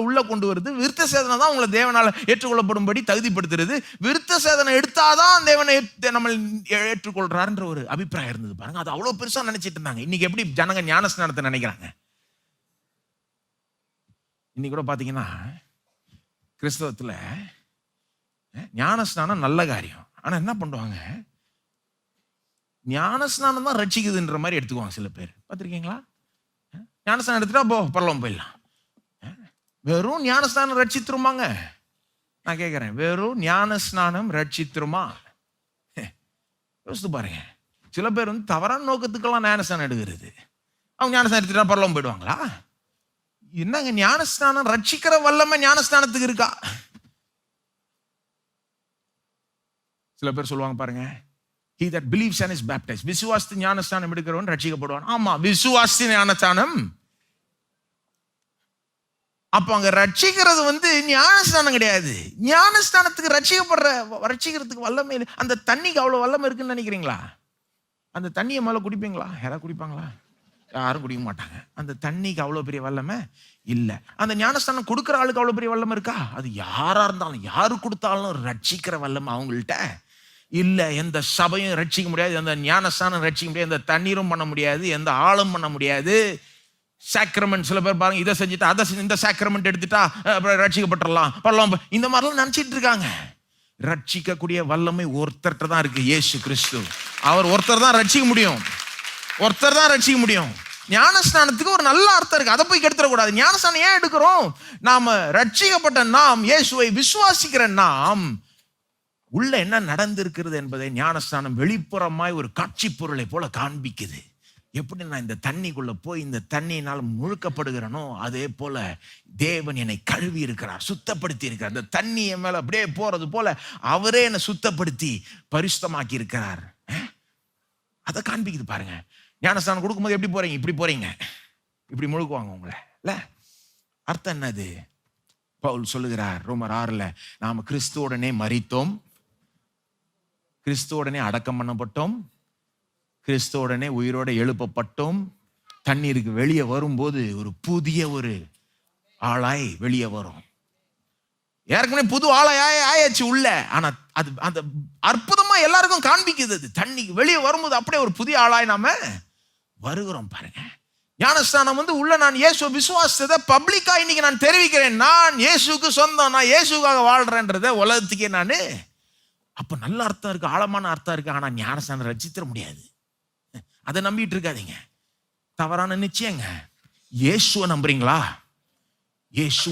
உங்களை உள்ள கொண்டு வருது. விருத்த சேதனை தான் உங்களை தேவனால ஏற்றுக்கொள்ளப்படும்படி தகுதிப்படுத்துறது. விருத்த சேதனை எடுத்தாதான் தேவனை நம்ம ஏற்றுக்கொள்றாருன்ற ஒரு அபிப்பிராயம் இருந்தது பாருங்க. அது அவ்வளவு பெருசா நினைச்சிட்டு இருந்தாங்க. இன்னைக்கு எப்படி ஜனங்க ஞானஸ்நானத்தை நினைக்கிறாங்க? இன்னைக்கு கூட பாத்தீங்கன்னா கிறிஸ்தவத்துல ஞானஸ்நானம் நல்ல காரியம். ஆனா என்ன பண்ணுவாங்க, ஞானஸ்நானம் தான் ரட்சிக்குதுன்ற மாதிரி எடுத்துக்குவாங்க சில பேர். பார்த்துருக்கீங்களா? ஞானஸ்நானம் எடுத்துட்டா பரலோகம் போயிடலாம். வெறும் ஞானஸ்நானம் ரட்சித்துருமாங்க? நான் கேட்கிறேன், வெறும் ஞானஸ்நானம் ரட்சித்துருமா? யோசித்து பாருங்க. சில பேர் தவறான நோக்கத்துக்கெல்லாம் ஞானஸ்நானம் எடுக்கிறது. அவங்க ஞானஸ்நானம் எடுத்துட்டா பரலோகம் போயிடுவாங்களா? என்னங்க, ஞானஸ்நானம் ரட்சிக்கிற வல்லமை ஞானஸ்நானத்துக்கு இருக்கா? சில பேர் சொல்லுவாங்க பாருங்க, he that believes and is baptized, விசுவாசி ஞானஸ்நானம் எடுக்கிறவன் ரட்சிக்கப்படுவான். ஆமா, விசுவாசி ஞானஸ்நானம். அப்ப அங்க ரட்சிக்கிறது ஞானஸ்நானம் கிடையாது. ஞானஸ்நானத்துக்கு ரட்சிக்கிறதுக்கு வல்லமை இல்லை. அந்த தண்ணிக்கு அவ்வளவு வல்லமை இருக்குன்னு நினைக்கிறீங்களா? அந்த தண்ணியை மேல குடிப்பீங்களா? யாராவது குடிப்பாங்களா? யாரும் குடிக்க மாட்டாங்க. அந்த தண்ணிக்கு அவ்வளவு பெரிய வல்லமை இல்ல. அந்த ஞானஸ்தானம் கொடுக்கிற ஆளுக்கு அவ்வளவு பெரிய வல்லமை இருக்கா? அது யாரா இருந்தாலும், யாரு கொடுத்தாலும் ரட்சிக்கிற வல்லமை அவங்கள்ட்ட இல்ல. எந்த சபையும் ரட்சிக்க முடியாது, எந்த ஞானஸ்தானம் ரட்சிக்க முடியாது, எந்த தண்ணீரும் பண்ண முடியாது, எந்த ஆளும் பண்ண முடியாது. சாக்ரமெண்ட், சில பேர் பாருங்க, இதை செஞ்சுட்டா அதை இந்த சாக்ரமெண்ட் எடுத்துட்டா ரட்சிக்கப்பட்டுறலாம், பண்ணலாம், இந்த மாதிரிலாம் நினைச்சிட்டு இருக்காங்க. ரட்சிக்கக்கூடிய வல்லமை ஒருத்தர்கிட்ட தான் இருக்கு, இயேசு கிறிஸ்து. அவர் ஒருத்தர் தான் ரட்சிக்க முடியும், ஒருத்தர் தான் ரட்சிக்க முடியும். ஞானஸ்நானத்துக்கு ஒரு நல்ல அர்த்தம் இருக்கு, அதை போய் கெடுத்துடக்கூடாது. ஞானஸ்நானம் ஏன் எடுக்கிறோம்? நாம ரட்சிக்கப்பட்ட நாம், இயேசுவை விசுவாசிக்கிற நாம், உள்ள என்ன நடந்திருக்கிறது என்பதை ஞானஸ்நானம் வெளிப்புறமாய் ஒரு காட்சி பொருளை போல காண்பிக்குது. எப்படி நான் இந்த தண்ணிக்குள்ள போய் இந்த தண்ணியினால் முழுக்கப்படுகிறனோ, அதே போல தேவன் என்னை கழுவி இருக்கிறார், சுத்தப்படுத்தி இருக்கிறார். அந்த தண்ணியை மேல அப்படியே போறது போல அவரே என்னை சுத்தப்படுத்தி பரிசுத்தமாக்கி இருக்கிறார். அதை காண்பிக்குது பாருங்க. ஞானஸ்தானம் கொடுக்கும்போது எப்படி போறீங்க? இப்படி போறீங்க, இப்படி முழுக்குவாங்க உங்களை இல்ல. அர்த்தம் என்னது? பவுல் சொல்லுகிறார் ரோமர் 6 நாம கிறிஸ்துவுடனே மரித்தோம், கிறிஸ்துவுடனே அடக்கம் பண்ணப்பட்டோம், கிறிஸ்துவுடனே உயிரோட எழுப்பப்பட்டோம். தண்ணீருக்கு வெளியே வரும்போது ஒரு புதிய ஒரு ஆளாய் வெளியே வரும். ஏற்கனவே புது ஆளாய் ஆயாச்சு உள்ள. ஆனா அது அந்த அற்புதமா எல்லாருக்கும் காண்பிக்குது. அது தண்ணிக்கு வெளியே வரும்போது அப்படியே ஒரு புதிய ஆளாய் நாம வருகிறோம் பாருங்க. ஞானஸ்தானம் உள்ள நான் இயேசு விசுவாசத்தை பப்ளிக்கா இன்னைக்கு நான் தெரிவிக்கிறேன். நான் இயேசுக்கு சொந்தம், நான் இயேசுக்காக வாழ்றேன்றத உலகத்துக்கே நான். அப்ப நல்ல அர்த்தம் இருக்கு, ஆழமான அர்த்தம் இருக்கு. ஆனா ஞானஸ்தானம் ரட்சித்திட முடியாது. அதை நம்பிட்டு இருக்காதீங்க, தவறான நிச்சயங்க. இயேசுவை நம்புறீங்களா? இயேசு